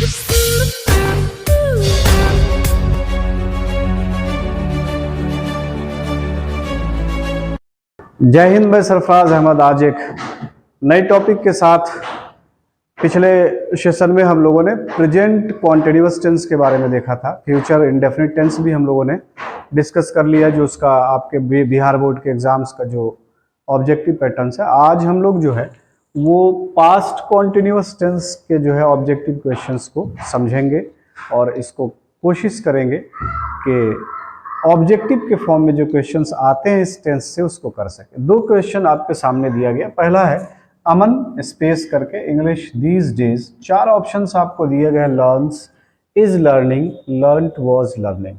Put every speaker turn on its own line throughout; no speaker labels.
जय हिंद। मैं सरफराज अहमद आज एक नए टॉपिक के साथ। पिछले सेशन में हम लोगों ने प्रेजेंट कॉन्टिन्यूअस टेंस के बारे में देखा था। फ्यूचर इंडेफिनिट टेंस भी हम लोगों ने डिस्कस कर लिया, जो उसका आपके बिहार बोर्ड के एग्जाम्स का जो ऑब्जेक्टिव पैटर्न्स है। आज हम लोग जो है वो पास्ट कॉन्टिन्यूअस टेंस के जो है ऑब्जेक्टिव क्वेश्चंस को समझेंगे और इसको कोशिश करेंगे कि ऑब्जेक्टिव के फॉर्म में जो क्वेश्चंस आते हैं इस टेंस से उसको कर सके। दो क्वेश्चन आपके सामने दिया गया। पहला है अमन स्पेस करके इंग्लिश दीज डेज। चार ऑप्शंस आपको दिए गए, learns, is learning, learned, was learning.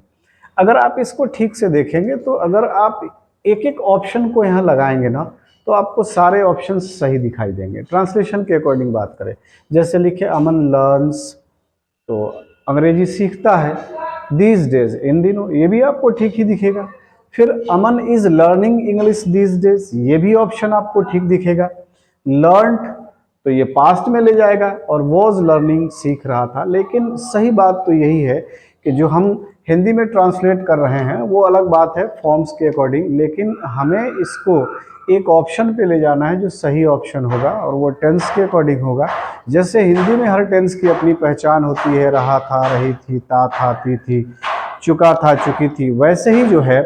अगर आप इसको ठीक से देखेंगे तो अगर आप एक एक ऑप्शन को यहाँ लगाएंगे ना तो आपको सारे ऑप्शन सही दिखाई देंगे। ट्रांसलेशन के अकॉर्डिंग बात करें, जैसे लिखे अमन लर्न्स तो अंग्रेजी सीखता है, दीज डेज इन दिनों, ये भी आपको ठीक ही दिखेगा। फिर Aman is learning English these days, ये भी ऑप्शन आपको ठीक दिखेगा। लर्नड तो ये पास्ट में ले जाएगा और वॉज लर्निंग सीख रहा था। लेकिन सही बात तो यही है कि जो हम हिंदी में ट्रांसलेट कर रहे हैं वो अलग बात है फॉर्म्स के अकॉर्डिंग, लेकिन हमें इसको एक ऑप्शन पे ले जाना है जो सही ऑप्शन होगा और वो टेंस के अकॉर्डिंग होगा। जैसे हिंदी में हर टेंस की अपनी पहचान होती है, रहा था, रही थी, था, थी, चुका था, चुकी थी, वैसे ही जो है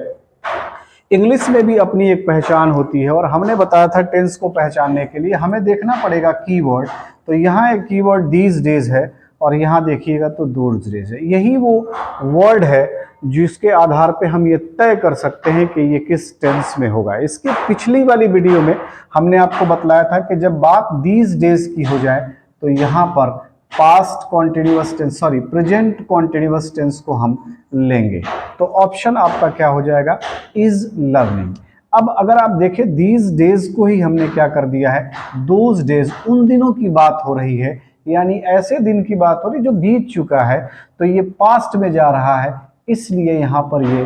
इंग्लिश में भी अपनी एक पहचान होती है। और हमने बताया था टेंस को पहचानने के लिए हमें देखना पड़ेगा कीवर्ड। तो यहाँ एक कीवर्ड दीज डेज है और यहाँ देखिएगा तो दूर्स डेज है। यही वो वर्ड है जिसके आधार पे हम ये तय कर सकते हैं कि ये किस टेंस में होगा। इसकी पिछली वाली वीडियो में हमने आपको बतलाया था कि जब बात दीज डेज की हो जाए तो यहाँ पर past continuous tense, sorry present continuous tense को हम लेंगे। तो ऑप्शन आपका क्या हो जाएगा, इज लर्निंग। अब अगर आप देखें दीज डेज को ही हमने क्या कर दिया है, दोज डेज, उन दिनों की बात हो रही है, यानी ऐसे दिन की बात हो रही जो बीत चुका है, तो ये पास्ट में जा रहा है, इसलिए यहाँ पर ये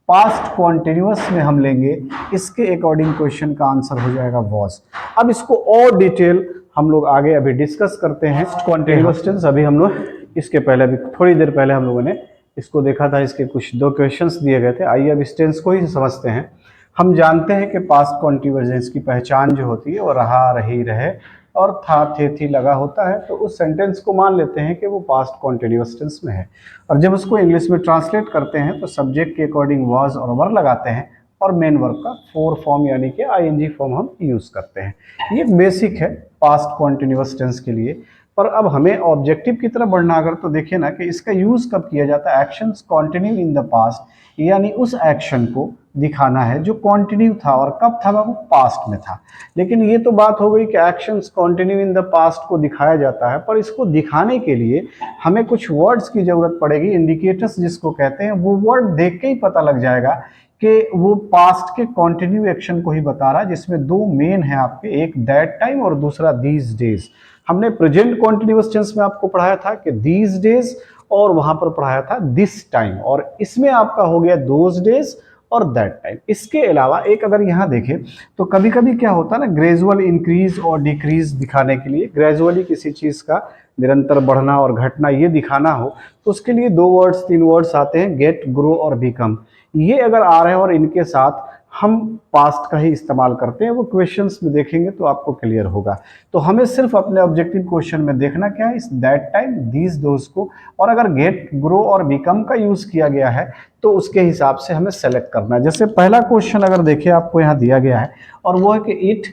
पास्ट कॉन्टिन्यूअस में हम लेंगे। इसके अकॉर्डिंग क्वेश्चन का आंसर हो जाएगा वॉज। अब इसको और डिटेल हम लोग आगे अभी डिस्कस करते हैं। कॉन्टिन्यूअस टेंस अभी हम लोग इसके पहले अभी थोड़ी देर पहले हम लोगों ने इसको देखा था, इसके कुछ दो क्वेश्चंस दिए गए थे। आइए अब इस टेंस को ही समझते हैं। हम जानते हैं कि पास्ट कॉन्टिन्यूअस की पहचान जो होती है वो रहा, रही, रहे और था, थे, थी लगा होता है। तो उस सेंटेंस को मान लेते हैं कि वो पास्ट कॉन्टिन्यूअस टेंस में है। और जब उसको इंग्लिश में ट्रांसलेट करते हैं तो सब्जेक्ट के अकॉर्डिंग वाज और वर लगाते हैं और मेन वर्ब का फोर फॉर्म यानी कि आईएनजी फॉर्म हम यूज़ करते हैं। ये बेसिक है पास्ट कॉन्टिन्यूअस टेंस के लिए। पर अब हमें ऑब्जेक्टिव की तरफ बढ़ना अगर तो देखिए ना कि इसका यूज़ कब किया जाता है। Actions continue in the past, यानी उस एक्शन को दिखाना है जो कंटिन्यू था और कब था, वो पास्ट में था। लेकिन ये तो बात हो गई कि actions continue in the past को दिखाया जाता है, पर इसको दिखाने के लिए हमें कुछ वर्ड्स की ज़रूरत पड़ेगी, इंडिकेटर्स जिसको कहते हैं। वो वर्ड देख के ही पता लग जाएगा कि वो पास्ट के कंटिन्यू एक्शन को ही बता रहा है, जिसमें दो मेन है आपके, एक दैट टाइम और दूसरा दीज डेज। हमने प्रेजेंट कॉन्टिन्यूअस टेंस में आपको पढ़ाया था कि दीज डेज और वहां पर पढ़ाया था दिस टाइम, और इसमें आपका हो गया दोज डेज और दैट टाइम। इसके अलावा एक अगर यहाँ देखें तो कभी कभी क्या होता है ना, ग्रेजुअल इंक्रीज और डिक्रीज दिखाने के लिए, ग्रेजुअली किसी चीज़ का निरंतर बढ़ना और घटना ये दिखाना हो तो उसके लिए दो वर्ड्स, तीन वर्ड्स आते हैं, गेट, ग्रो और बिकम। ये अगर आ रहे हैं और इनके साथ हम पास्ट का ही इस्तेमाल करते हैं, वो क्वेश्चंस में देखेंगे तो आपको क्लियर होगा। तो हमें सिर्फ अपने ऑब्जेक्टिव क्वेश्चन में देखना क्या है, इस दैट टाइम, दीज दोज को, और अगर गेट, ग्रो और बिकम का यूज किया गया है तो उसके हिसाब से हमें सेलेक्ट करना है। जैसे पहला क्वेश्चन अगर देखिए आपको यहाँ दिया गया है और वो है कि इट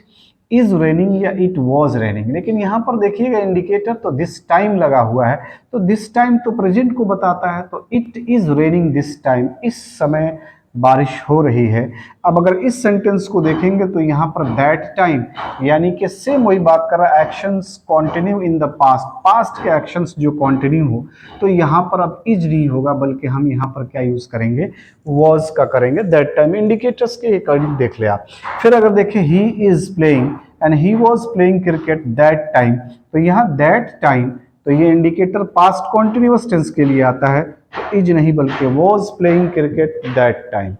इज रेनिंग या इट वॉज रेनिंग, लेकिन यहाँ पर देखिएगा इंडिकेटर तो दिस टाइम लगा हुआ है, तो दिस टाइम तो प्रेजेंट को बताता है, तो it is raining this time, इस समय बारिश हो रही है। अब अगर इस सेंटेंस को देखेंगे तो यहाँ पर दैट टाइम यानी कि सेम वही बात कर रहा है, actions continue in the past, past के एक्शंस जो कंटिन्यू हो, तो यहाँ पर अब इज नहीं होगा बल्कि हम यहाँ पर क्या यूज करेंगे, वॉज का करेंगे। दैट टाइम इंडिकेटर्स के अकॉर्डिंग देख ले आप। फिर अगर देखें he is playing and he was playing cricket that time, तो यहाँ दैट टाइम तो ये इंडिकेटर पास्ट कॉन्टिन्यूअस टेंस के लिए आता है, इज नहीं बल्कि was playing cricket that time.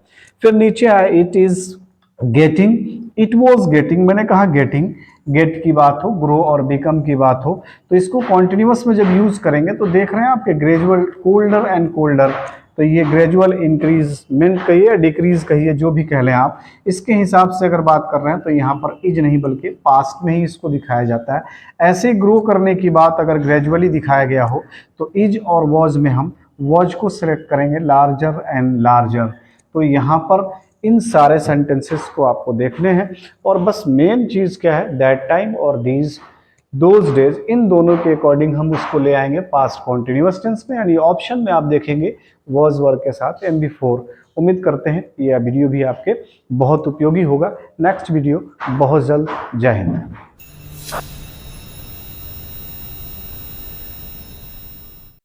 फिर नीचे आए it is getting, it was getting, मैंने कहा गेटिंग, गेट की बात हो, ग्रो और बिकम की बात हो, तो इसको कॉन्टिन्यूस में जब यूज करेंगे तो देख रहे हैं आपके ग्रेजुअल कोल्डर एंड कोल्डर, तो ये ग्रेजुअल इंक्रीजमेंट कहिए या डिक्रीज कहिए, जो भी कह लें आप, इसके हिसाब से अगर बात कर रहे हैं तो यहाँ पर इज नहीं बल्कि पास्ट में ही इसको दिखाया जाता है। ऐसे ग्रो करने की बात अगर ग्रेजुअली दिखाया गया हो तो इज और वॉज में हम वॉज को सिलेक्ट करेंगे, लार्जर एंड लार्जर। तो यहाँ पर इन सारे सेंटेंसेस को आपको देखने हैं और बस मेन चीज़ क्या है, दैट टाइम और दीज दोज डेज, इन दोनों के अकॉर्डिंग हम उसको ले आएंगे पास्ट कॉन्टिन्यूअस टेंस में, यानी ऑप्शन में आप देखेंगे वॉज वर्ब के साथ MB4। उम्मीद करते हैं यह वीडियो भी आपके बहुत उपयोगी होगा। नेक्स्ट वीडियो बहुत जल्द। जय हिंद।